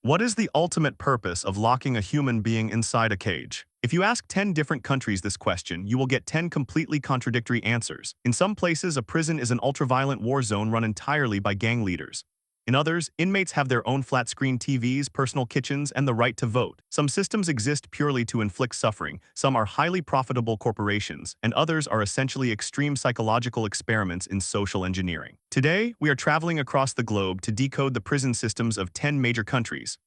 What is the ultimate purpose of locking a human being inside a cage? If you ask 10 different countries this question, you will get 10 completely contradictory answers. In some places, a prison is an ultra-violent war zone run entirely by gang leaders. In others, inmates have their own flat-screen TVs, personal kitchens, and the right to vote. Some systems exist purely to inflict suffering, some are highly profitable corporations, and others are essentially extreme psychological experiments in social engineering. Today, we are traveling across the globe to decode the prison systems of 10 major countries.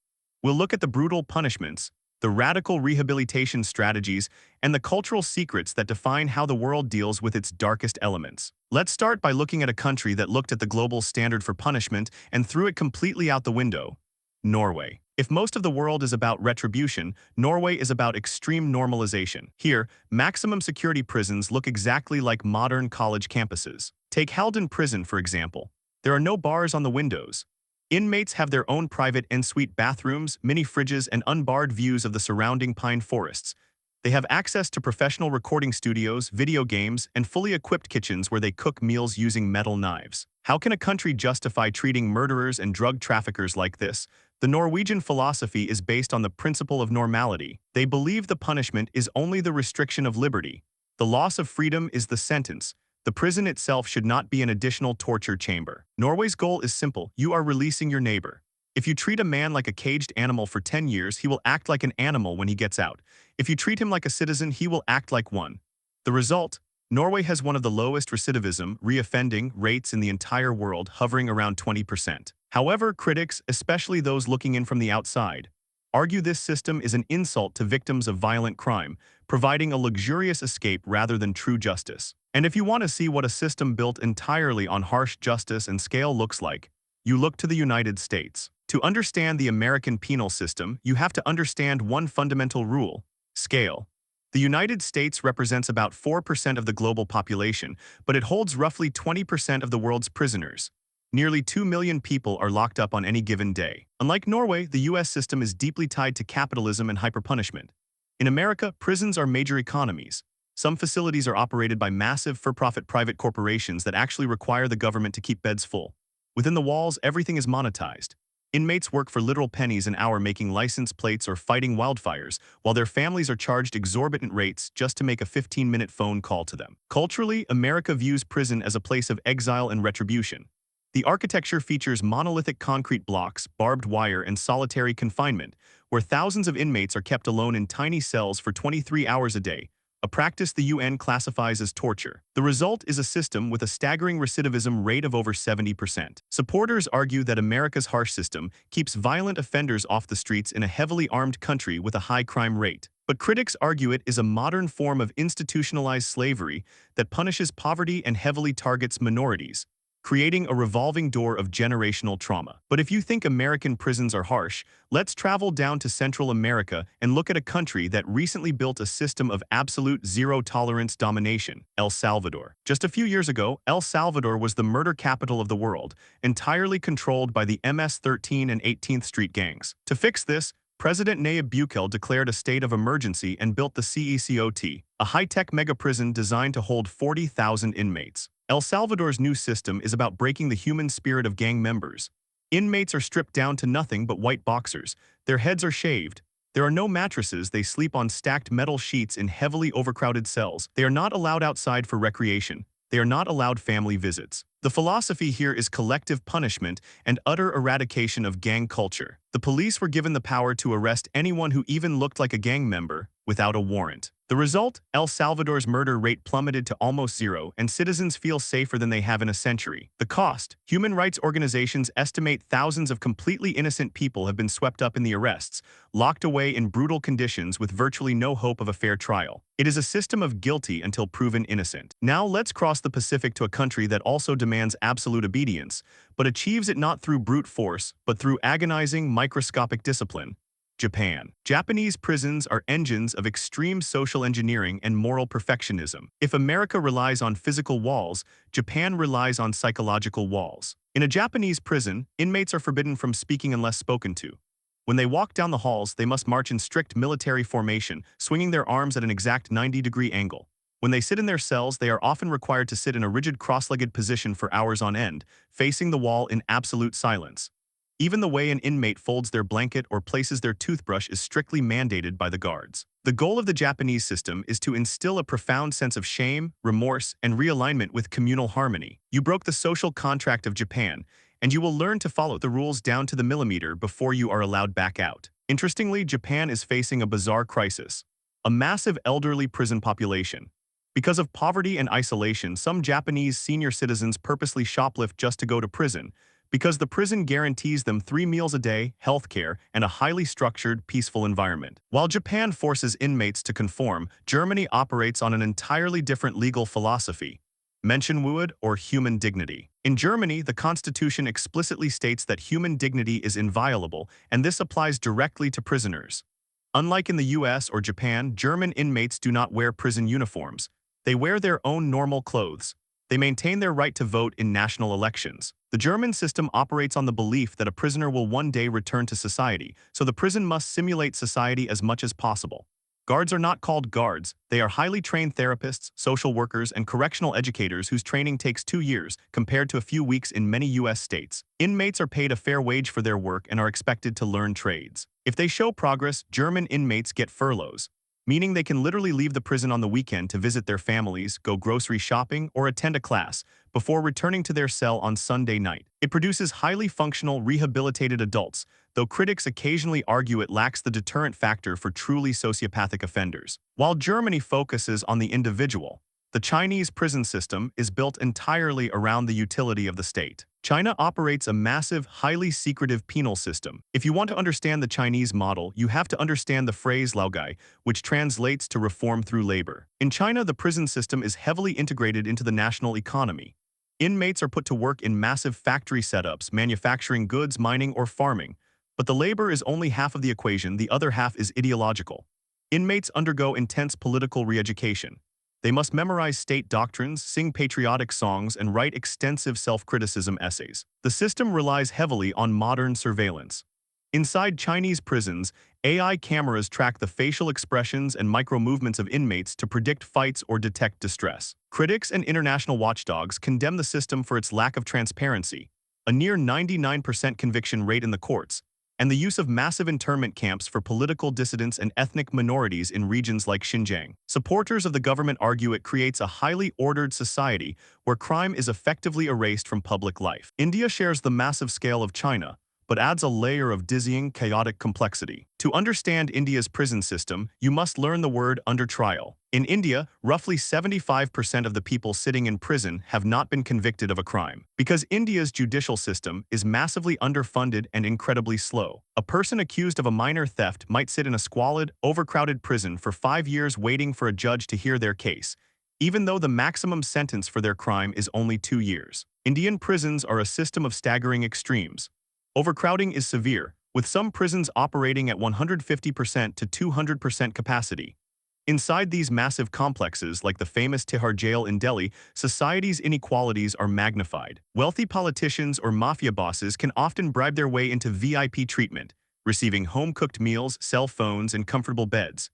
We'll look at the brutal punishments, the radical rehabilitation strategies, and the cultural secrets that define how the world deals with its darkest elements. Let's start by looking at a country that looked at the global standard for punishment and threw it completely out the window: Norway. If most of the world is about retribution, Norway is about extreme normalization. Here, maximum security prisons look exactly like modern college campuses. Take Halden Prison, for example. There are no bars on the windows. Inmates have their own private en-suite bathrooms, mini fridges, and unbarred views of the surrounding pine forests. They have access to professional recording studios, video games, and fully equipped kitchens where they cook meals using metal knives. How can a country justify treating murderers and drug traffickers like this? The Norwegian philosophy is based on the principle of normality. They believe the punishment is only the restriction of liberty. The loss of freedom is the sentence. The prison itself should not be an additional torture chamber. Norway's goal is simple: you are releasing your neighbor. If you treat a man like a caged animal for 10 years, he will act like an animal when he gets out. If you treat him like a citizen, he will act like one. The result? Norway has one of the lowest recidivism, reoffending rates in the entire world, hovering around 20%. However, critics, especially those looking in from the outside, argue this system is an insult to victims of violent crime, providing a luxurious escape rather than true justice. And if you want to see what a system built entirely on harsh justice and scale looks like, you look to the United States. To understand the American penal system, you have to understand one fundamental rule: scale. The United States represents about 4% of the global population, but it holds roughly 20% of the world's prisoners. Nearly 2 million people are locked up on any given day. Unlike Norway, the US system is deeply tied to capitalism and hyperpunishment. In America, prisons are major economies. Some facilities are operated by massive for-profit private corporations that actually require the government to keep beds full. Within the walls, everything is monetized. Inmates work for literal pennies an hour making license plates or fighting wildfires, while their families are charged exorbitant rates just to make a 15-minute phone call to them. Culturally, America views prison as a place of exile and retribution. The architecture features monolithic concrete blocks, barbed wire, and solitary confinement, where thousands of inmates are kept alone in tiny cells for 23 hours a day, a practice the UN classifies as torture. The result is a system with a staggering recidivism rate of over 70%. Supporters argue that America's harsh system keeps violent offenders off the streets in a heavily armed country with a high crime rate. But critics argue it is a modern form of institutionalized slavery that punishes poverty and heavily targets minorities, creating a revolving door of generational trauma. But if you think American prisons are harsh, let's travel down to Central America and look at a country that recently built a system of absolute zero-tolerance domination: El Salvador. Just a few years ago, El Salvador was the murder capital of the world, entirely controlled by the MS-13 and 18th Street gangs. To fix this, President Nayib Bukele declared a state of emergency and built the CECOT, a high-tech mega-prison designed to hold 40,000 inmates. El Salvador's new system is about breaking the human spirit of gang members. Inmates are stripped down to nothing but white boxers. Their heads are shaved. There are no mattresses. They sleep on stacked metal sheets in heavily overcrowded cells. They are not allowed outside for recreation. They are not allowed family visits. The philosophy here is collective punishment and utter eradication of gang culture. The police were given the power to arrest anyone who even looked like a gang member without a warrant. The result? El Salvador's murder rate plummeted to almost zero, and citizens feel safer than they have in a century. The cost? Human rights organizations estimate thousands of completely innocent people have been swept up in the arrests, locked away in brutal conditions with virtually no hope of a fair trial. It is a system of guilty until proven innocent. Now let's cross the Pacific to a country that also demands absolute obedience, but achieves it not through brute force, but through agonizing, microscopic discipline: Japan. Japanese prisons are engines of extreme social engineering and moral perfectionism. If America relies on physical walls, Japan relies on psychological walls. In a Japanese prison, inmates are forbidden from speaking unless spoken to. When they walk down the halls, they must march in strict military formation, swinging their arms at an exact 90-degree angle. When they sit in their cells, they are often required to sit in a rigid cross-legged position for hours on end, facing the wall in absolute silence. Even the way an inmate folds their blanket or places their toothbrush is strictly mandated by the guards. The goal of the Japanese system is to instill a profound sense of shame, remorse, and realignment with communal harmony. You broke the social contract of Japan, and you will learn to follow the rules down to the millimeter before you are allowed back out. Interestingly, Japan is facing a bizarre crisis: a massive elderly prison population. Because of poverty and isolation, some Japanese senior citizens purposely shoplift just to go to prison, because the prison guarantees them 3 meals a day, healthcare, and a highly structured, peaceful environment. While Japan forces inmates to conform, Germany operates on an entirely different legal philosophy: Menschenwürde, or human dignity. In Germany, the constitution explicitly states that human dignity is inviolable, and this applies directly to prisoners. Unlike in the US or Japan, German inmates do not wear prison uniforms. They wear their own normal clothes. They maintain their right to vote in national elections. The German system operates on the belief that a prisoner will one day return to society, so the prison must simulate society as much as possible. Guards are not called guards. They are highly trained therapists, social workers, and correctional educators whose training takes 2 years, compared to a few weeks in many US states. Inmates are paid a fair wage for their work and are expected to learn trades. If they show progress, German inmates get furloughs, meaning they can literally leave the prison on the weekend to visit their families, go grocery shopping, or attend a class, before returning to their cell on Sunday night. It produces highly functional, rehabilitated adults, though critics occasionally argue it lacks the deterrent factor for truly sociopathic offenders. While Germany focuses on the individual, the Chinese prison system is built entirely around the utility of the state. China operates a massive, highly secretive penal system. If you want to understand the Chinese model, you have to understand the phrase Laogai, which translates to reform through labor. In China, the prison system is heavily integrated into the national economy. Inmates are put to work in massive factory setups, manufacturing goods, mining, or farming. But the labor is only half of the equation, the other half is ideological. Inmates undergo intense political re-education. They must memorize state doctrines, sing patriotic songs, and write extensive self-criticism essays. The system relies heavily on modern surveillance. Inside Chinese prisons, AI cameras track the facial expressions and micro-movements of inmates to predict fights or detect distress. Critics and international watchdogs condemn the system for its lack of transparency, a near 99% conviction rate in the courts, and the use of massive internment camps for political dissidents and ethnic minorities in regions like Xinjiang. Supporters of the government argue it creates a highly ordered society where crime is effectively erased from public life. India shares the massive scale of China, but adds a layer of dizzying, chaotic complexity. To understand India's prison system, you must learn the word under trial. In India, roughly 75% of the people sitting in prison have not been convicted of a crime. Because India's judicial system is massively underfunded and incredibly slow, a person accused of a minor theft might sit in a squalid, overcrowded prison for 5 years waiting for a judge to hear their case, even though the maximum sentence for their crime is only 2 years. Indian prisons are a system of staggering extremes. Overcrowding is severe, with some prisons operating at 150% to 200% capacity. Inside these massive complexes, like the famous Tihar jail in Delhi, society's inequalities are magnified. Wealthy politicians or mafia bosses can often bribe their way into VIP treatment, receiving home-cooked meals, cell phones, and comfortable beds.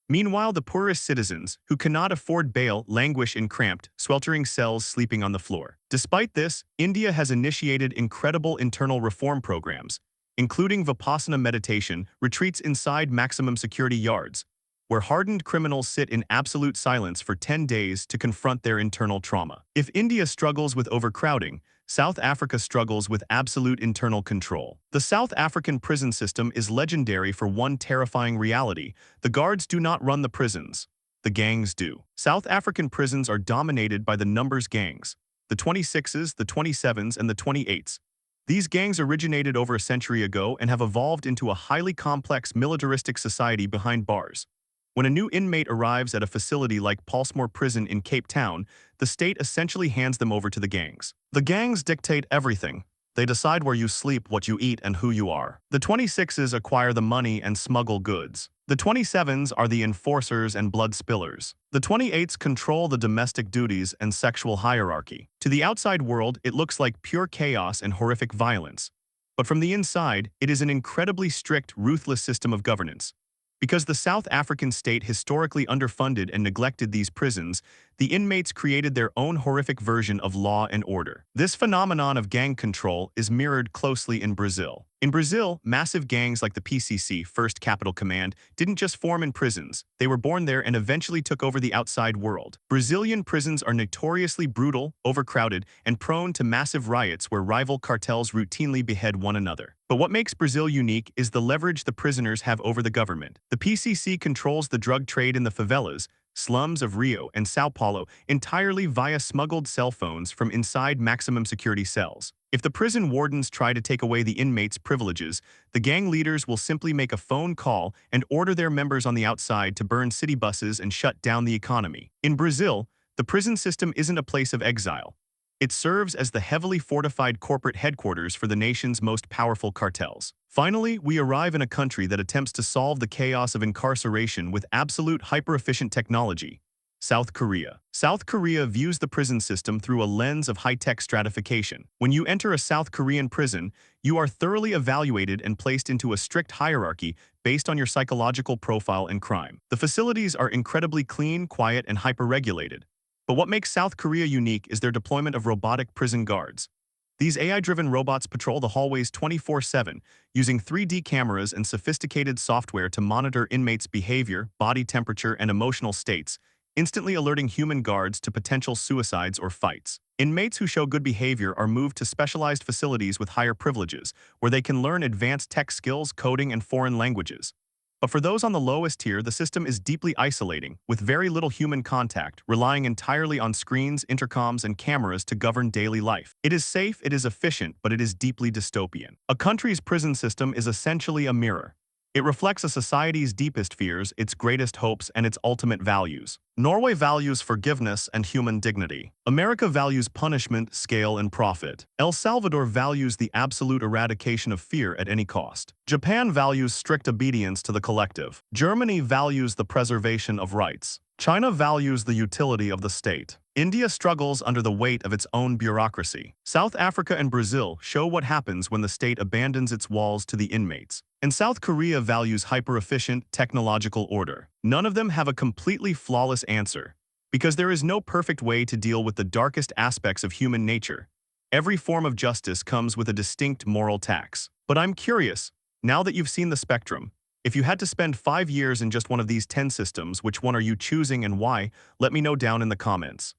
Meanwhile, the poorest citizens, who cannot afford bail, languish in cramped, sweltering cells sleeping on the floor. Despite this, India has initiated incredible internal reform programs, including Vipassana meditation, retreats inside maximum security yards, where hardened criminals sit in absolute silence for 10 days to confront their internal trauma. If India struggles with overcrowding, South Africa struggles with absolute internal control. The South African prison system is legendary for one terrifying reality: the guards do not run the prisons. The gangs do. South African prisons are dominated by the numbers gangs: the 26s, the 27s, and the 28s. These gangs originated over a century ago and have evolved into a highly complex militaristic society behind bars. When a new inmate arrives at a facility like Palsmore Prison in Cape Town, the state essentially hands them over to the gangs. The gangs dictate everything. They decide where you sleep, what you eat, and who you are. The 26s acquire the money and smuggle goods. The 27s are the enforcers and blood spillers. The 28s control the domestic duties and sexual hierarchy. To the outside world, it looks like pure chaos and horrific violence. But from the inside, it is an incredibly strict, ruthless system of governance. Because the South African state historically underfunded and neglected these prisons, the inmates created their own horrific version of law and order. This phenomenon of gang control is mirrored closely in Brazil. In Brazil, massive gangs like the PCC, First Capital Command, didn't just form in prisons. They were born there and eventually took over the outside world. Brazilian prisons are notoriously brutal, overcrowded, and prone to massive riots where rival cartels routinely behead one another. But what makes Brazil unique is the leverage the prisoners have over the government. The PCC controls the drug trade in the favelas, slums of Rio and Sao Paulo entirely via smuggled cell phones from inside maximum security cells. If the prison wardens try to take away the inmates' privileges, the gang leaders will simply make a phone call and order their members on the outside to burn city buses and shut down the economy. In Brazil, the prison system isn't a place of exile. It serves as the heavily fortified corporate headquarters for the nation's most powerful cartels. Finally, we arrive in a country that attempts to solve the chaos of incarceration with absolute hyper-efficient technology: South Korea. South Korea views the prison system through a lens of high-tech stratification. When you enter a South Korean prison, you are thoroughly evaluated and placed into a strict hierarchy based on your psychological profile and crime. The facilities are incredibly clean, quiet, and hyper-regulated. But what makes South Korea unique is their deployment of robotic prison guards. These AI-driven robots patrol the hallways 24/7, using 3D cameras and sophisticated software to monitor inmates' behavior, body temperature, and emotional states, instantly alerting human guards to potential suicides or fights. Inmates who show good behavior are moved to specialized facilities with higher privileges, where they can learn advanced tech skills, coding, and foreign languages. But for those on the lowest tier, the system is deeply isolating, with very little human contact, relying entirely on screens, intercoms, and cameras to govern daily life. It is safe, it is efficient, but it is deeply dystopian. A country's prison system is essentially a mirror. It reflects a society's deepest fears, its greatest hopes, and its ultimate values. Norway values forgiveness and human dignity. America values punishment, scale, and profit. El Salvador values the absolute eradication of fear at any cost. Japan values strict obedience to the collective. Germany values the preservation of rights. China values the utility of the state. India struggles under the weight of its own bureaucracy. South Africa and Brazil show what happens when the state abandons its walls to the inmates. And South Korea values hyper-efficient, technological order. None of them have a completely flawless answer, because there is no perfect way to deal with the darkest aspects of human nature. Every form of justice comes with a distinct moral tax. But I'm curious, now that you've seen the spectrum, if you had to spend 5 years in just one of these 10 systems, which one are you choosing and why? Let me know down in the comments.